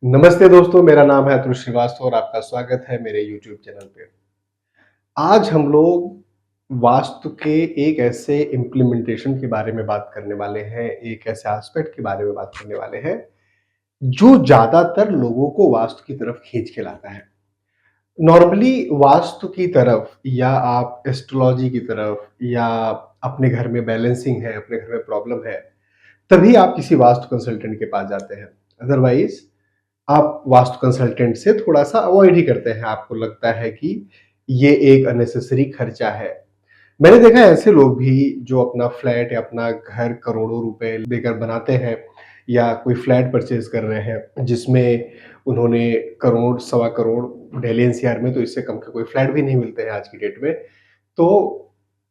नमस्ते दोस्तों, मेरा नाम है अतुल श्रीवास्तव और आपका स्वागत है मेरे यूट्यूब चैनल पे। आज हम लोग वास्तु के एक ऐसे इम्प्लीमेंटेशन के बारे में बात करने वाले हैं, एक ऐसे एस्पेक्ट के बारे में बात करने वाले हैं, जो ज़्यादातर लोगों को वास्तु की तरफ खींच के लाता है। नॉर्मली वास्तु की तरफ या आप एस्ट्रोलॉजी की तरफ या अपने घर में बैलेंसिंग है, अपने घर में प्रॉब्लम है, तभी आप किसी वास्तु कंसल्टेंट के पास जाते हैं। अदरवाइज़ आप वास्तु कंसल्टेंट से थोड़ा-सा अवॉइड ही करते हैं, आपको लगता है कि ये एक अननेसेसरी खर्चा है। मैंने देखा है ऐसे लोग भी जो अपना फ्लैट या अपना घर करोड़ों रुपए देकर बनाते हैं या कोई फ्लैट परचेज़ कर रहे हैं, जिसमें उन्होंने करोड़, सवा करोड़ दिल्ली एनसीआर में तो इससे कम के कोई फ्लैट भी नहीं मिलते हैं आज की डेट में। तो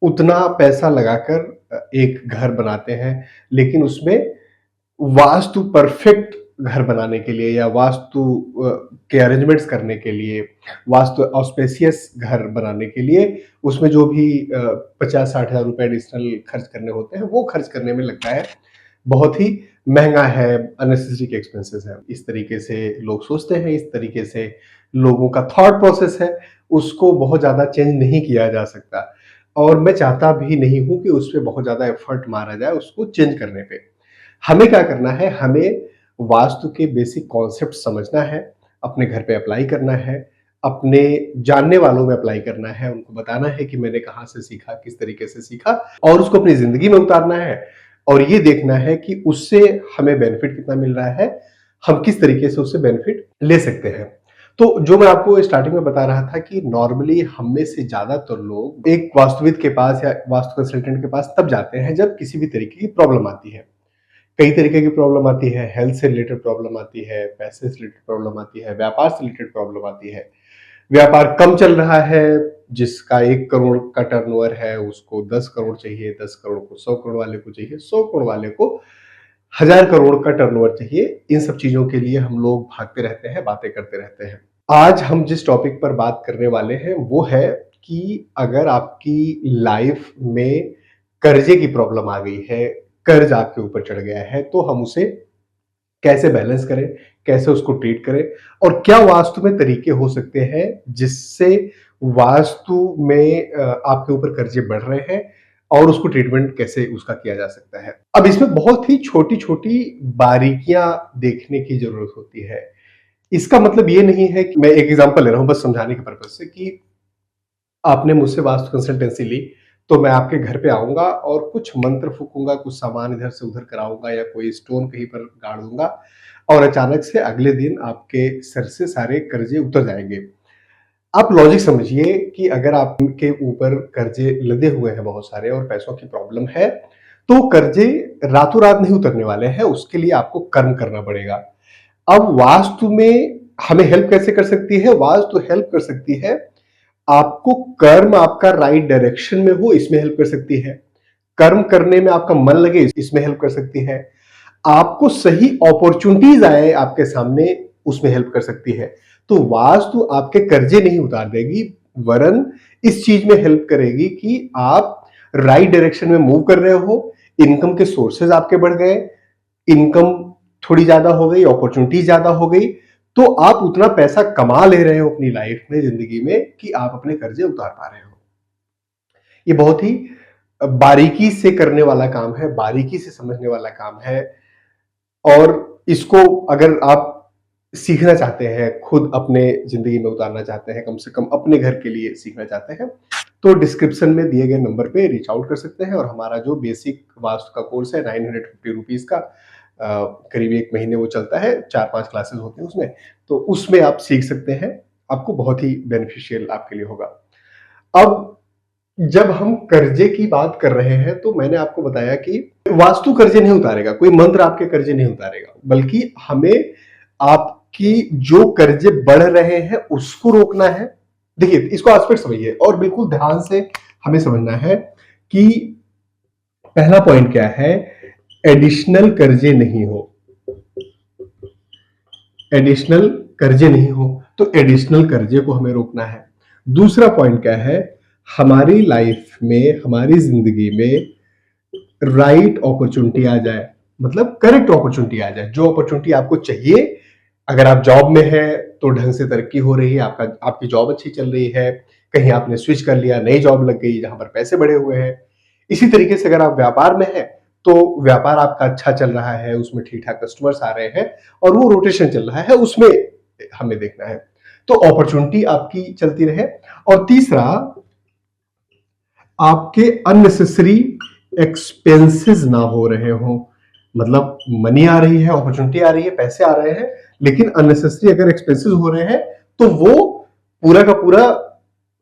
उतना पैसा लगाकर एक घर बनाते हैं, लेकिन उसमें वास्तु परफेक्ट घर बनाने के लिए या वास्तु के अरेंजमेंट्स करने के लिए, वास्तु ऑस्पेशियस घर बनाने के लिए उसमें जो भी 50-60 हज़ार रुपए एडिशनल खर्च करने होते हैं, वो खर्च करने में लगता है। बहुत ही महँगा है, अननेसेसरी के एक्सपेंसेस हैं। इस तरीके से लोग सोचते हैं, इस तरीके से लोगों का थॉट प्रोसेस है, उसको बहुत ज़्यादा चेंज नहीं किया जा सकता और मैं चाहता भी नहीं हूँ कि उसपे बहुत ज़्यादा एफर्ट मारा जाए उसको चेंज करने पे। हमें क्या करना है, हमें वास्तु के बेसिक कॉन्सेप्ट समझना है, अपने घर पे अप्लाई करना है, अपने जानने वालों में अप्लाई करना है, उनको बताना है कि मैंने कहाँ से सीखा, किस तरीके से सीखा और उसको अपनी ज़िंदगी में उतारना है और ये देखना है कि उससे हमें बेनिफिट कितना मिल रहा है, हम किस तरीके से उससे बेनिफिट ले सकते हैं। तो जो मैं आपको स्टार्टिंग में बता रहा था कि नॉर्मली हम में से ज़्यादातर लोग एक वास्तुविद के पास या वास्तु कंसल्टेंट के पास तब जाते हैं जब किसी भी तरीके की प्रॉब्लम आती है। कई तरीके की प्रॉब्लम आती है, हेल्थ से रिलेटेड प्रॉब्लम आती है, पैसे से रिलेटेड प्रॉब्लम आती है, व्यापार से रिलेटेड प्रॉब्लम आती है। व्यापार कम चल रहा है, जिसका 1 करोड़ का टर्नओवर है, उसको 10 करोड़ चाहिए, 10 करोड़ को 100 करोड़ वाले को चाहिए, 100 करोड़ वाले को 1000 करोड़ का टर्नओवर चाहिए। इन सब चीज़ों के लिए हम लोग भागते रहते हैं, बातें करते रहते हैं। आज हम जिस टॉपिक पर बात करने वाले हैं, वो है कि अगर आपकी लाइफ में कर्ज़े की प्रॉब्लम आ गई है, कर्ज़ आपके ऊपर चढ़ गया है, तो हम उसे कैसे बैलेंस करें, कैसे उसको ट्रीट करें और क्या वास्तु में तरीके हो सकते हैं जिससे वास्तु में आपके ऊपर कर्जे बढ़ रहे हैं और उसको ट्रीटमेंट कैसे उसका किया जा सकता है। अब इसमें बहुत ही छोटी-छोटी बारीकियाँ देखने की ज़रूरत होती है। इसका मतलब ये नहीं है कि मैं एक एग्ज़ाम्पल ले रहा हूँ बस समझाने के पर्पज़ से कि आपने मुझसे वास्तु कंसल्टेंसी ली, तो मैं आपके घर पे आऊँगा और कुछ मंत्र फूँकूँगा, कुछ सामान इधर से उधर कराऊँगा या कोई स्टोन कहीं पर गाड़ दूँगा और अचानक से अगले दिन आपके सर से सारे कर्ज़े उतर जाएँगे। आप लॉजिक समझिए कि अगर आपके ऊपर कर्ज़े लदे हुए हैं बहुत सारे और पैसों की प्रॉब्लम है, तो कर्ज़े रातों-रात नहीं उतरने वाले हैं, उसके लिए आपको कर्म करना पड़ेगा। अब वास्तु में हमें हेल्प कैसे कर सकती है? वास्तु हेल्प कर सकती है आपको कर्म आपका राइट डायरेक्शन में हो इसमें हेल्प कर सकती है। कर्म करने में आपका मन लगे इसमें हेल्प कर सकती है। आपको सही अपॉर्च्युनिटीज़ आए आपके सामने उसमें हेल्प कर सकती है। तो वास्तु आपके कर्जे नहीं उतार देगी वरन इस चीज़ में हेल्प करेगी कि आप राइट डायरेक्शन में मूव कर रहे हो, इनकम के सोर्सेज़ आपके बढ़ गए, इनकम थोड़ी ज़्यादा हो गई, अपॉर्च्युनिटी ज़्यादा हो गई, तो आप उतना पैसा कमा ले रहे हो अपनी लाइफ में, ज़िंदगी में कि आप अपने कर्जे उतार पा रहे हो। ये बहुत ही बारीकी से करने वाला काम है, बारीकी से समझने वाला काम है और इसको अगर आप सीखना चाहते हैं, खुद अपने ज़िंदगी में उतारना चाहते हैं, कम से कम अपने घर के लिए सीखना चाहते हैं, तो डिस्क्रिप्शन में दिए गए नंबर पे रीच आउट कर सकते हैं और हमारा जो बेसिक वास्तु का कोर्स है ₹950 का करीब 1 महीने वो चलता है, 4-5 क्लासेस होते हैं उसमें, तो उसमें आप सीख सकते हैं, आपको बहुत ही बेनिफिशियल आपके लिए होगा। अब जब हम कर्जे की बात कर रहे हैं, तो मैंने आपको बताया कि वास्तु कर्जे नहीं उतारेगा, कोई मंत्र आपके कर्जे नहीं उतारेगा, बल्कि हमें आपकी जो कर्जे बढ़ रहे हैं, उसको रोकना है। देखिए, इसको एस्पेक्ट समझिए और बिल्कुल ध्यान से हमें समझना है कि पहला पॉइंट क्या है, एडिशनल कर्जे नहीं हो। एडिशनल कर्जे नहीं हो, तो एडिशनल कर्जे को हमें रोकना है। दूसरा पॉइंट क्या है, हमारी लाइफ में, हमारी ज़िंदगी में राइट अपॉर्चुनिटी आ जाए, मतलब करेक्ट अपॉर्चुनिटी आ जाए, जो अपॉर्चुनिटी आपको चाहिए अगर आप जॉब में हैं तो ढंग से तरक्की हो रही है, आपकी जॉब अच्छी चल रही है, कहीं आपने स्विच कर लिया, नई जॉब लग गई जहाँ पर पैसे बढ़े हुए हैं। इसी तरीके से अगर आप व्यापार में हैं, तो व्यापार आपका अच्छा चल रहा है, उसमें ठीक-ठाक कस्टमर्स आ रहे हैं और वो रोटेशन चल रहा है, उसमें हमें देखना है। तो अपॉर्च्युनिटी आपकी चलती रहे। और तीसरा, आपके अननेसेसरी एक्सपेंसेस ना हो रहे हों। मतलब मनी आ रही है, अपॉर्चुनिटी आ रही है, पैसे आ रहे हैं, लेकिन अननेसेसरी अगर एक्सपेंसेस हो रहे हैं तो वो पूरा का पूरा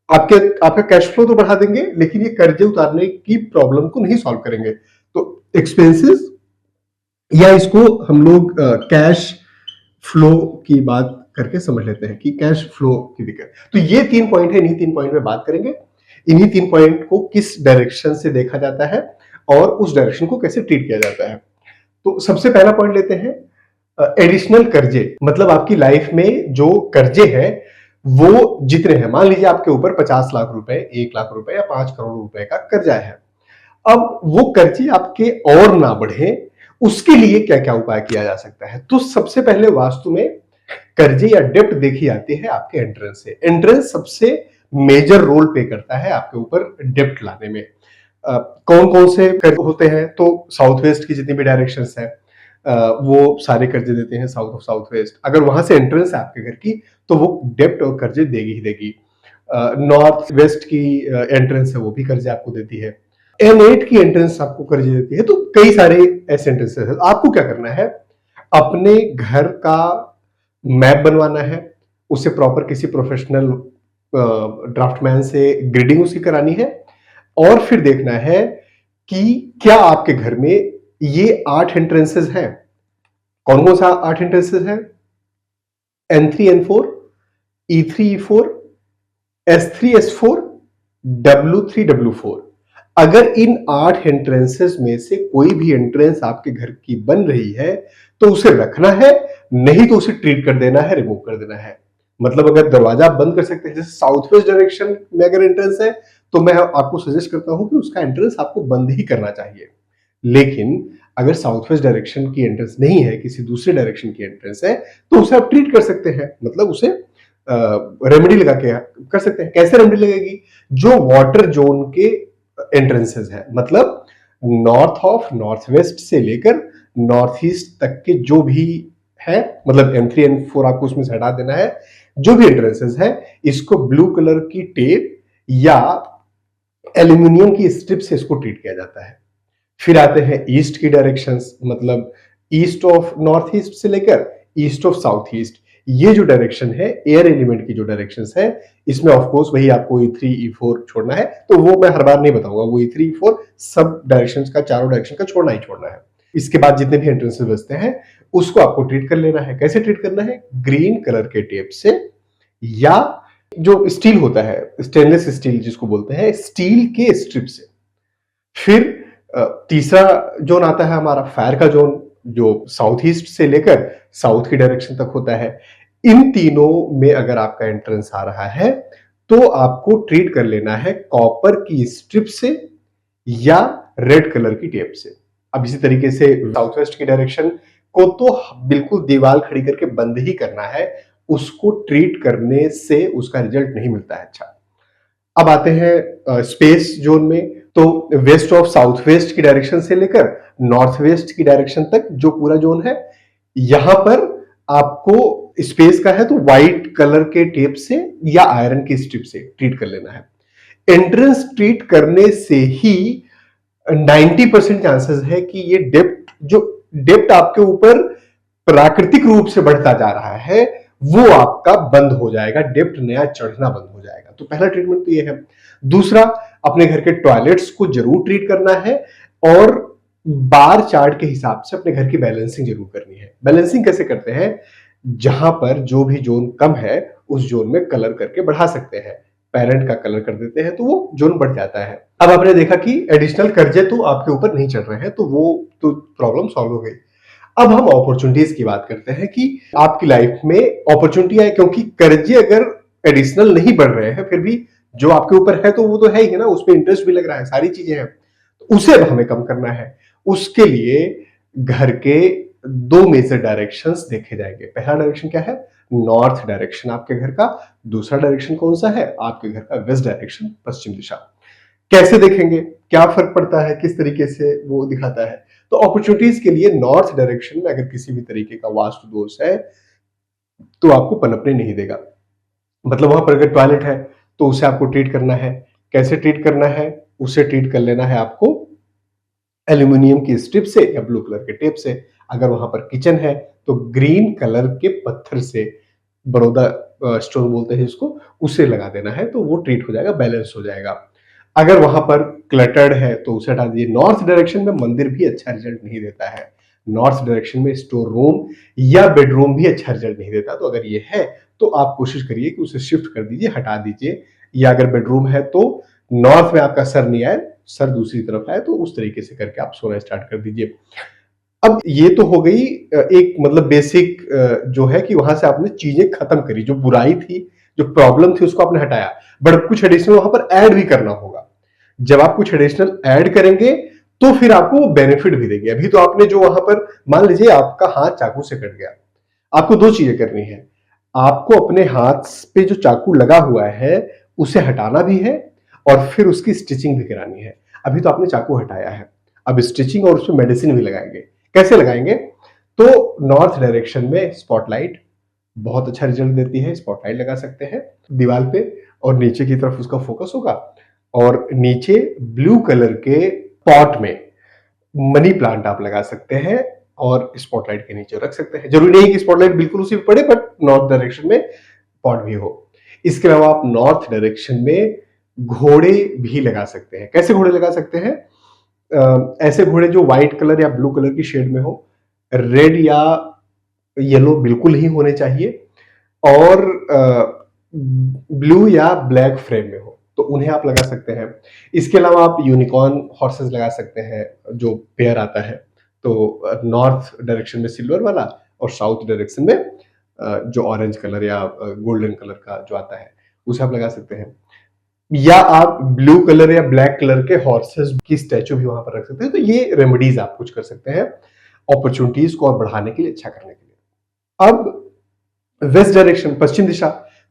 आपका कैश फ्लो तो बढ़ा देंगे, लेकिन ये कर्जे उतारने की प्रॉब्लम को नहीं सॉल्व करेंगे। तो एक्सपेंसेस, या इसको हम लोग कैश फ्लो की बात करके समझ लेते हैं कि कैश फ्लो की दिक्कत। तो ये 3 पॉइंट है, इन्हीं 3 पॉइंट में बात करेंगे। इन्हीं 3 पॉइंट को किस डायरेक्शन से देखा जाता है और उस डायरेक्शन को कैसे ट्रीट किया जाता है। तो सबसे पहला पॉइंट लेते हैं, एडिशनल कर्जे। मतलब आपकी लाइफ में जो कर्जे हैं वो जितने हैं, मान लीजिए आपके ऊपर 50 लाख रुपए, 1 लाख रुपए या 5 करोड़ रुपए का कर्जा है। अब वो कर्जे आपके और ना बढ़े, उसके लिए क्या क्या उपाय किया जा सकता है। तो सबसे पहले वास्तु में कर्जे या डेप्ट देखी जाती है आपके एंट्रेंस से। एंट्रेंस सबसे मेजर रोल प्ले करता है आपके ऊपर डेप्ट लाने में। कौन कौन से कर्ज होते हैं, तो साउथ वेस्ट की जितनी भी डायरेक्शंस है वो सारे कर्जे देते हैं, साउथ ऑफ साउथ वेस्ट। अगर वहां से एंट्रेंस है आपके घर की तो वो डेप्ट और कर्जे देगी ही देगी। नॉर्थ वेस्ट की एंट्रेंस है, वो भी कर्जे आपको देती है। N8 की एंट्रेंस आपको कर्जे देती है। तो कई सारे ऐसे एंट्रेंसेस है। आपको क्या करना है, अपने घर का मैप बनवाना है, उसे प्रॉपर किसी प्रोफेशनल ड्राफ्टमैन से ग्रिडिंग उसकी करानी है, और फिर देखना है कि क्या आपके घर में ये 8 एंट्रेंसेस हैं। कौन कौन सा 8 एंट्रेंसेस हैं? N3 N4, E3 E4, S3 S4, W3 W4। अगर इन 8 एंट्रेंसेस में से कोई भी एंट्रेंस आपके घर की बन रही है तो उसे रखना है, नहीं तो उसे ट्रीट कर देना है, रिमूव कर देना है। मतलब अगर दरवाजा आप बंद कर सकते हैं, जैसे साउथ वेस्ट डायरेक्शन में अगर एंट्रेंस है तो मैं आपको सजेस्ट करता हूं कि उसका एंट्रेंस आपको बंद ही करना चाहिए। लेकिन अगर साउथ वेस्ट डायरेक्शन की एंट्रेंस नहीं है, किसी दूसरे डायरेक्शन की एंट्रेंस है, तो उसे आप ट्रीट कर सकते हैं। मतलब उसे रेमेडी लगा के कर सकते हैं। कैसे रेमेडी लगेगी? जो वाटर जोन के एंट्रेंसेस है, मतलब नॉर्थ वेस्ट से लेकर नॉर्थ ईस्ट तक के जो भी है, मतलब M3 N4 आपको उसमें से हटा देना है। जो भी एंट्रेंसेस है, इसको ब्लू कलर की टेप या एल्यूमिनियम की स्ट्रिप से इसको ट्रीट किया जाता है। फिर आते हैं ईस्ट की डायरेक्शंस, मतलब ईस्ट ऑफ नॉर्थ ईस्ट से लेकर ईस्ट ऑफ साउथ ईस्ट। ये जो डायरेक्शन है, एयर एलिमेंट की जो डायरेक्शंस है, इसमें ऑफ कोर्स वही आपको E3 E4 छोड़ना है। तो वो मैं हर बार नहीं बताऊंगा, वो E3 E4 सब डायरेक्शंस का, चारों डायरेक्शन का छोड़ना ही छोड़ना है। इसके बाद जितने भी एंट्रेंसेस बचते हैं उसको आपको ट्रीट कर लेना है। कैसे ट्रीट करना है? ग्रीन कलर के टेप से, या जो स्टील होता है, स्टेनलेस स्टील जिसको बोलते हैं, स्टील के स्ट्रिप से। फिर तीसरा जोन आता है हमारा फायर का जोन, जो साउथ ईस्ट से लेकर साउथ की डायरेक्शन तक होता है। इन तीनों में अगर आपका एंट्रेंस आ रहा है तो आपको ट्रीट कर लेना है कॉपर की स्ट्रिप से या रेड कलर की टेप से। अब इसी तरीके से साउथ वेस्ट की डायरेक्शन को तो बिल्कुल दीवार खड़ी करके बंद ही करना है, उसको ट्रीट करने से उसका रिजल्ट नहीं मिलता है अच्छा। अब आते हैं स्पेस जोन में। तो वेस्ट ऑफ साउथ वेस्ट की डायरेक्शन से लेकर नॉर्थ वेस्ट की डायरेक्शन तक जो पूरा जोन है, यहां पर आपको स्पेस का है तो व्हाइट कलर के टेप से या आयरन की स्ट्रिप से ट्रीट कर लेना है। एंट्रेंस ट्रीट करने से ही 90% चांसेस है कि ये डेप्ट आपके ऊपर प्राकृतिक रूप से बढ़ता जा रहा है, वो आपका बंद हो जाएगा, डेप्ट नया चढ़ना बंद हो जाएगा। तो पहला ट्रीटमेंट तो ये है। दूसरा, अपने घर के टॉयलेट्स को जरूर ट्रीट करना है, और बार चार्ट के हिसाब से अपने घर की बैलेंसिंग जरूर करनी है। बैलेंसिंग कैसे करते हैं? जहां पर जो भी जोन कम है उस जोन में कलर करके बढ़ा सकते हैं। पेरेंट का कलर कर देते हैं तो वो जोन बढ़ जाता है। अब आपने देखा कि एडिशनल कर्जे तो आपके ऊपर नहीं चढ़ रहे हैं, तो वो तो प्रॉब्लम सॉल्व हो गई। अब हम अपॉर्चुनिटीज की बात करते हैं कि आपकी लाइफ में अपॉर्चुनिटी है, क्योंकि कर्जे अगर एडिशनल नहीं बढ़ रहे हैं फिर भी जो आपके ऊपर है तो वो तो है ही ना, उसमें इंटरेस्ट भी लग रहा है, सारी चीजें हैं, तो उसे अब हमें कम करना है। उसके लिए घर के दो मेजर डायरेक्शंस देखे जाएंगे। पहला डायरेक्शन क्या है? नॉर्थ डायरेक्शन आपके घर का। दूसरा डायरेक्शन कौन सा है? आपके घर का वेस्ट डायरेक्शन, पश्चिम दिशा। कैसे देखेंगे, क्या फर्क पड़ता है, किस तरीके से वो दिखाता है? तो अपॉर्चुनिटीज के लिए नॉर्थ डायरेक्शन में अगर किसी भी तरीके का वास्तु दोष है तो आपको पनपने नहीं देगा। मतलब वहां पर अगर टॉयलेट है तो उसे आपको ट्रीट करना है। कैसे ट्रीट करना है? उसे ट्रीट कर लेना है आपको एल्यूमिनियम की स्ट्रिप से या ब्लू कलर के टेप से। अगर वहां पर किचन है तो ग्रीन कलर के पत्थर से, बड़ौदा स्टोन बोलते हैं इसको, उसे लगा देना है तो वो ट्रीट हो जाएगा, बैलेंस हो जाएगा। अगर वहां पर क्लटर्ड है तो उसे हटा दीजिए। नॉर्थ डायरेक्शन में मंदिर भी अच्छा रिजल्ट नहीं देता है। नॉर्थ डायरेक्शन में स्टोर रूम या बेडरूम भी अच्छा रिजल्ट नहीं देता। तो अगर ये है तो आप कोशिश करिए कि उसे शिफ्ट कर दीजिए, हटा दीजिए। या अगर बेडरूम है तो नॉर्थ में आपका सर नहीं आए, सर दूसरी तरफ आए, तो उस तरीके से करके आप सोना स्टार्ट कर दीजिए। अब ये तो हो गई एक मतलब बेसिक जो है कि वहां से आपने चीजें खत्म करी, जो बुराई थी, जो प्रॉब्लम थी उसको आपने हटाया। बट कुछ एडिशनल वहां पर ऐड भी करना होगा। जब आप कुछ एडिशनल ऐड करेंगे तो फिर आपको वो बेनिफिट भी देंगे। अभी तो आपने जो वहां पर, मान लीजिए आपका हाथ चाकू से कट गया, आपको दो चीजें करनी है। आपको अपने हाथ पे जो चाकू लगा हुआ है उसे हटाना भी है और फिर उसकी स्टिचिंग भी करानी है। अभी तो आपने चाकू हटाया है, अब स्टिचिंग और उसमें मेडिसिन भी लगाएंगे। कैसे लगाएंगे? तो नॉर्थ डायरेक्शन में स्पॉटलाइट बहुत अच्छा रिजल्ट देती है। स्पॉटलाइट लगा सकते हैं दीवार पे और नीचे की तरफ उसका फोकस होगा। और नीचे ब्लू कलर के पॉट में मनी प्लांट आप लगा सकते हैं और स्पॉटलाइट के नीचे रख सकते हैं। जरूरी नहीं कि स्पॉटलाइट बिल्कुल उसी पे पड़े, बट नॉर्थ डायरेक्शन में पॉट भी हो। इसके अलावा आप नॉर्थ डायरेक्शन में घोड़े भी लगा सकते हैं। कैसे घोड़े लगा सकते हैं? ऐसे घोड़े जो व्हाइट कलर या ब्लू कलर की शेड में हो, रेड या येलो बिल्कुल ही होने चाहिए, और ब्लू या ब्लैक फ्रेम में हो तो उन्हें आप लगा सकते हैं। इसके अलावा आप यूनिकॉर्न हॉर्सेस लगा सकते हैं, जो पेयर आता है। तो नॉर्थ डायरेक्शन में सिल्वर वाला और साउथ डायरेक्शन में जो ऑरेंज कलर या गोल्डन कलर का जो आता है उसे आप लगा सकते हैं। या आप ब्लू कलर या ब्लैक कलर के हॉर्सेस की स्टैचू भी वहां पर रख सकते हैं। तो ये रेमेडीज आप कुछ कर सकते हैं अपॉर्चुनिटीज को और बढ़ाने के लिए, अच्छा करने के लिए। अब वेस्ट डायरेक्शन, पश्चिम दिशा।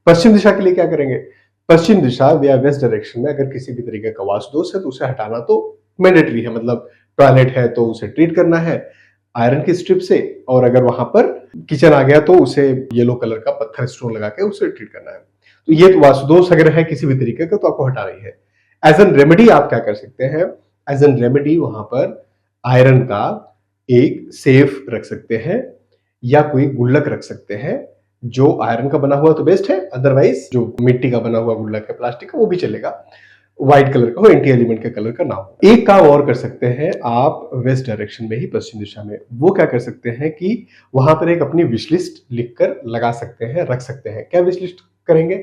पश्चिम दिशा के लिए क्या करेंगे? पश्चिम दिशा या वेस्ट डायरेक्शन में अगर किसी भी तरीके का वास्तु दोष है तो उसे हटाना तो मैंडेटरी है। मतलब टॉयलेट है तो उसे ट्रीट करना है आयरन की स्ट्रिप से, और अगर वहां पर किचन आ गया तो उसे येलो कलर का पत्थर स्टोन लगा के उसे ट्रीट करना है। तो ये तो वास्तु दोष अगर है किसी भी तरीके का तो आपको हटा रही है। एज एन रेमेडी आप क्या कर सकते हैं? एज एन रेमेडी वहां पर आयरन का एक सेफ रख सकते हैं या कोई गुल्लक रख सकते हैं। जो आयरन का बना हुआ तो बेस्ट है, अदरवाइज जो मिट्टी का बना हुआ गुल्लक है प्लास्टिक का वो भी चलेगा, व्हाइट कलर का हो, एंटी एलिमेंट के कलर का ना हो। एक काम और कर सकते हैं आप वेस्ट डायरेक्शन में ही, पश्चिम दिशा में। वो क्या कर सकते हैं कि वहां पर एक अपनी विश लिस्ट लिखकर लगा सकते हैं, रख सकते हैं। क्या विश लिस्ट करेंगे?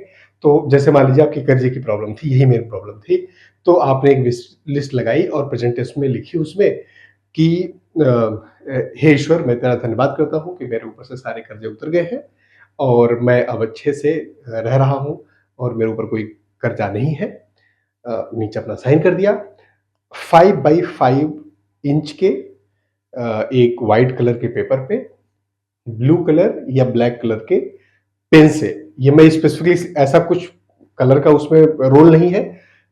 तो जैसे मान लीजिए आपकी कर्जे की प्रॉब्लम थी, यही मेरी प्रॉब्लम थी, तो आपने एक विश लिस्ट लगाई और प्रेजेंटेशन में लिखी उसमें कि हे ईश्वर, मैं तेरा धन्यवाद करता हूँ कि मेरे ऊपर से सारे कर्जे उतर गए हैं और मैं अब अच्छे से रह रहा हूँ और मेरे ऊपर कोई कर्जा नहीं है। नीचे अपना साइन कर दिया। 5x5 इंच के एक व्हाइट कलर के पेपर पे ब्लू कलर या ब्लैक कलर के पेन से, ये मैं स्पेसिफिकली ऐसा कुछ कलर का उसमें रोल नहीं है,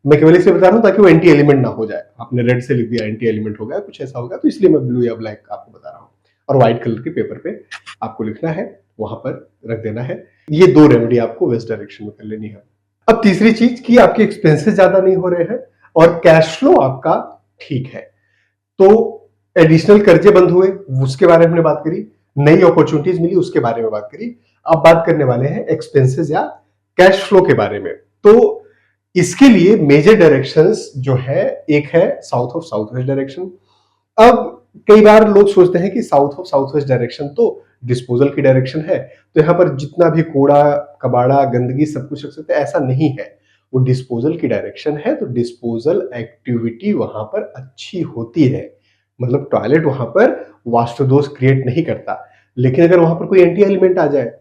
मैं केवल इसलिए बता रहा हूं ताकि वो एंटी एलिमेंट ना हो जाए। आपने रेड से लिख दिया एंटी एलिमेंट हो गया, कुछ ऐसा होगा, तो इसलिए मैं ब्लू या ब्लैक आपको बता रहा हूं। और व्हाइट कलर के पेपर पे आपको लिखना है, वहां पर रख देना है। ये दो रेमेडी आपको वेस्ट डायरेक्शन में कर लेनी है। अब तीसरी चीज कि आपके एक्सपेंसेस ज्यादा नहीं हो रहे हैं और कैश फ्लो आपका ठीक है, तो एडिशनल कर्जे बंद हुए उसके बारे में हमने बात करी, नई अपॉर्चुनिटीज मिली उसके बारे में बात करी। अब बात करने वाले हैं एक्सपेंसेस या कैश फ्लो के बारे में। तो इसके लिए मेजर डायरेक्शंस जो है, एक है south of south west direction. अब कई बार लोग सोचते हैं कि south of south west direction तो डिस्पोजल की डायरेक्शन है, तो यहां पर जितना भी कूड़ा कबाड़ा गंदगी सब कुछ रख सकते हैं, ऐसा नहीं है। वो डिस्पोजल की डायरेक्शन है तो डिस्पोजल एक्टिविटी वहां पर अच्छी होती है। मतलब टॉयलेट वहां पर वास्तु दोष क्रिएट नहीं करता। लेकिन अगर वहां पर कोई एंटी एलिमेंट आ जाए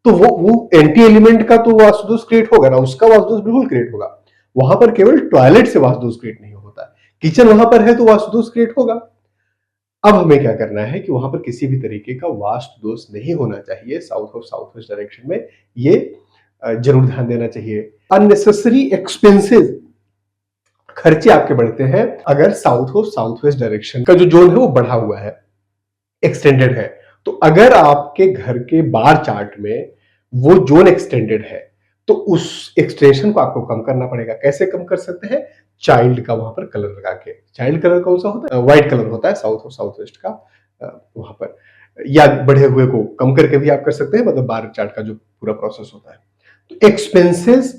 तो वो एंटी एलिमेंट का तो वास्तु दोष क्रिएट होगा ना, उसका वास्तु दोष बिल्कुल क्रिएट होगा। वहां पर केवल टॉयलेट से वास्तु दोष क्रिएट नहीं होता, किचन वहां पर है तो वास्तु दोष क्रिएट होगा। अब हमें क्या करना है कि वहां पर किसी भी तरीके का वास्तु दोष नहीं होना चाहिए साउथ और साउथ वेस्ट डायरेक्शन में, ये जरूर ध्यान देना चाहिए। अननेसेसरी एक्सपेंसेस, खर्चे आपके बढ़ते हैं अगर साउथ और साउथ वेस्ट डायरेक्शन का जो जोन है वो बढ़ा हुआ है, एक्सटेंडेड है। तो अगर आपके घर के बार चार्ट में वो जोन एक्सटेंडेड है तो उस एक्सटेंशन को आपको कम करना पड़ेगा। कैसे कम कर सकते हैं? चाइल्ड का वहां पर कलर लगा के। चाइल्ड कलर कौन सा होता है? व्हाइट कलर होता है साउथ और साउथ वेस्ट का वहां पर। या बढ़े हुए को कम करके भी आप कर सकते हैं, मतलब बार चार्ट का जो पूरा प्रोसेस होता है। तो एक्सपेंसेस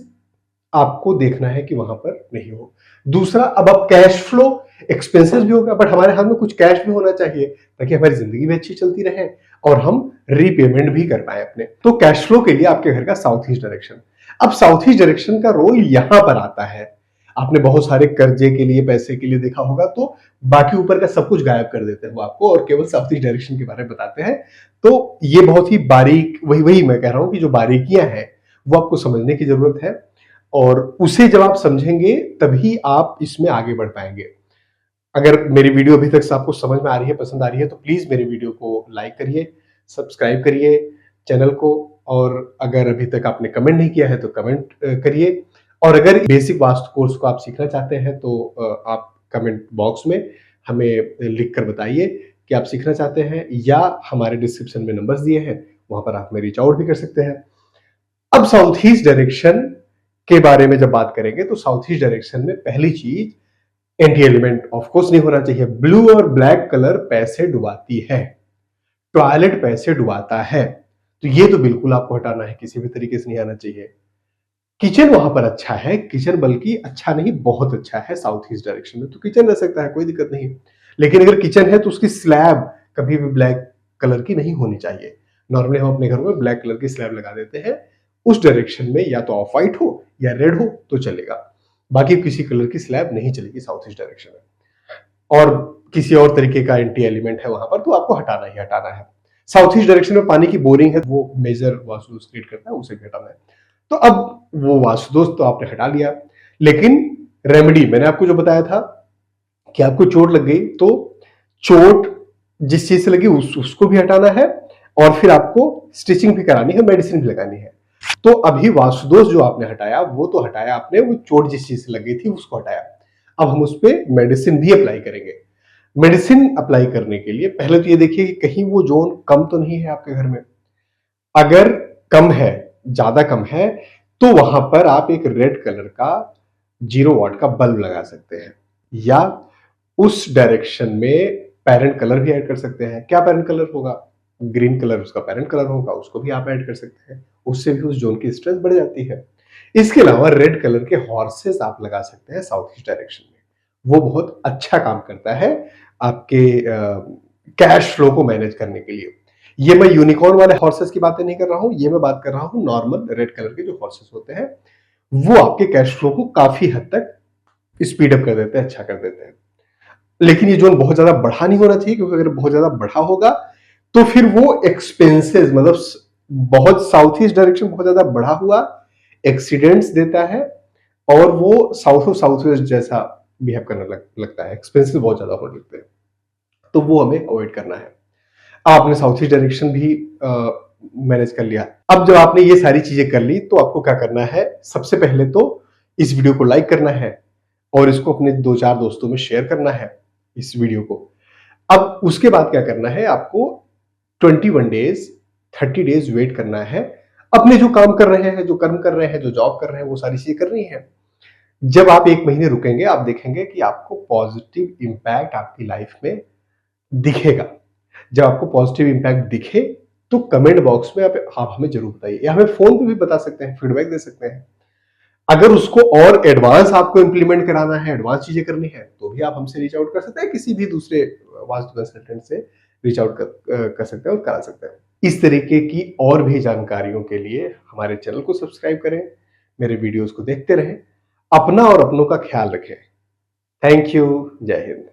आपको देखना है कि वहां पर नहीं हो। दूसरा, अब आप कैश फ्लो, एक्सपेंसेस भी होगा बट हमारे हाथ में कुछ कैश भी होना चाहिए ताकि हमारी जिंदगी भी अच्छी चलती रहे और हम रीपेमेंट भी कर पाए अपने। तो कैश फ्लो के लिए आपके घर का साउथ ईस्ट डायरेक्शन। अब साउथ ईस्ट डायरेक्शन का रोल यहां पर आता है। आपने बहुत सारे कर्जे के लिए, पैसे के लिए देखा होगा तो बाकी ऊपर का सब कुछ गायब कर देते हैं वो आपको और केवल साउथ ईस्ट डायरेक्शन के बारे में बताते हैं। तो ये बहुत ही बारीक, वही मैं कह रहा हूं कि जो बारीकियां हैं वो आपको समझने की जरूरत है और उसे जब आप समझेंगे तभी आप इसमें आगे बढ़ पाएंगे। अगर मेरी वीडियो अभी तक से आपको समझ में आ रही है, पसंद आ रही है तो प्लीज मेरी वीडियो को लाइक करिए, सब्सक्राइब करिए चैनल को, और अगर अभी तक आपने कमेंट नहीं किया है तो कमेंट करिए। और अगर बेसिक वास्तु कोर्स को आप सीखना चाहते हैं तो आप कमेंट बॉक्स में हमें लिख कर बताइए कि आप सीखना चाहते हैं, या हमारे डिस्क्रिप्शन में नंबर्स दिए हैं वहां पर आप हमें रीच आउट भी कर सकते हैं। अब साउथ ईस्ट डायरेक्शन के बारे में जब बात करेंगे तो साउथ ईस्ट डायरेक्शन में पहली चीज, एंटी एलिमेंट ऑफ कोर्स नहीं होना चाहिए। ब्लू और ब्लैक कलर पैसे डुबाती है, टॉयलेट पैसे डुबाता है, तो ये तो बिल्कुल आपको हटाना है, किसी भी तरीके से नहीं आना चाहिए। किचन वहां पर अच्छा है, किचन बल्कि अच्छा नहीं बहुत अच्छा है साउथ ईस्ट डायरेक्शन में, तो किचन रह सकता है, कोई दिक्कत नहीं। लेकिन अगर किचन है तो उसकी स्लैब कभी भी ब्लैक कलर की नहीं होनी चाहिए। नॉर्मली हम अपने घरों में ब्लैक कलर की स्लैब लगा देते हैं, उस डायरेक्शन में या तो ऑफ व्हाइट हो या रेड हो तो चलेगा, बाकी किसी कलर की स्लैब नहीं चलेगी साउथ ईस्ट डायरेक्शन में। और किसी और तरीके का एंटी एलिमेंट है वहां पर तो आपको हटाना ही हटाना है। साउथ ईस्ट डायरेक्शन में पानी की बोरिंग है, वो मेजर वास्तु दोष क्रिएट करता है, उसे भी हटाना है। तो अब वो वास्तु दोष तो आपने हटा लिया, लेकिन रेमेडी मैंने आपको जो बताया था कि आपको चोट लग गई तो चोट जिस चीज से लगी उसको भी हटाना है और फिर आपको स्टिचिंग भी करानी है, मेडिसिन भी लगानी है। तो अभी वास्तु दोष जो आपने हटाया वो तो हटाया आपने, वो चोट जिस चीज से लग गई थी उसको हटाया। अब हम उस पर मेडिसिन भी अप्लाई करेंगे। मेडिसिन अप्लाई करने के लिए पहले तो ये देखिए कि कहीं वो जोन कम तो नहीं है आपके घर में। अगर कम है, ज्यादा कम है, तो वहां पर आप एक रेड कलर का 0 वाट का बल्ब लगा सकते हैं, या उस डायरेक्शन में पेरेंट कलर भी ऐड कर सकते हैं। क्या पेरेंट कलर होगा? ग्रीन कलर उसका पेरेंट कलर होगा, उसको भी आप ऐड कर सकते हैं, उससे भी उस जोन की स्ट्रेंथ बढ़ जाती है। इसके अलावा रेड कलर के हॉर्सेस आप लगा सकते हैं साउथ ईस्ट डायरेक्शन में, वो बहुत अच्छा काम करता है आपके कैश फ्लो को मैनेज करने के लिए। ये मैं यूनिकॉर्न वाले हॉर्सेस की बातें नहीं कर रहा हूं, ये मैं बात कर रहा हूं नॉर्मल रेड कलर के जो हॉर्सेस होते हैं, वो आपके कैश फ्लो को काफी हद तक स्पीड अप कर देते हैं, अच्छा कर देते हैं। लेकिन ये जोन बहुत ज्यादा बढ़ा नहीं होना चाहिए, क्योंकि अगर बहुत ज्यादा बढ़ा होगा तो फिर वो एक्सपेंसेस, मतलब बहुत साउथ ईस्ट डायरेक्शन बहुत ज्यादा बढ़ा हुआ एक्सीडेंट्स देता है और वो साउथ ऑफ साउथ वेस्ट जैसा बिहेव करने लगता है, एक्सपेंसेस बहुत ज्यादा होने लगते हैं, तो वो हमें अवॉइड करना है। आपने साउथ ईस्ट डायरेक्शन भी मैनेज कर लिया। अब जब आपने ये सारी चीजें कर ली तो आपको क्या करना है? सबसे पहले तो इस वीडियो को लाइक करना है और इसको अपने 2-4 दोस्तों में शेयर करना है इस वीडियो को। अब उसके बाद क्या करना है? आपको 21 डेज, 30 डेज वेट करना है। अपने जो काम कर रहे हैं, जो कर्म कर रहे हैं, जो जॉब कर रहे हैं, वो सारी चीजें करनी है। जब आप 1 महीने रुकेंगे आप देखेंगे कि आपको पॉजिटिव इंपैक्ट आपकी लाइफ में दिखेगा। जब आपको पॉजिटिव इंपैक्ट दिखे तो कमेंट बॉक्स में आप हमें जरूर बताइए, या हमें फोन पे भी बता सकते हैं, फीडबैक दे सकते हैं। अगर उसको और एडवांस आपको इंप्लीमेंट कराना है, एडवांस चीजें करनी है, तो भी आप हमसे रीच आउट कर सकते हैं, किसी भी दूसरे वास्तु कंसल्टेंट से रीच आउट कर सकते हैं और करा सकते हैं। इस तरीके की और भी जानकारियों के लिए हमारे चैनल को सब्सक्राइब करें, मेरे वीडियोस को देखते रहें, अपना और अपनों का ख्याल रखें। Thank you. जय हिंद।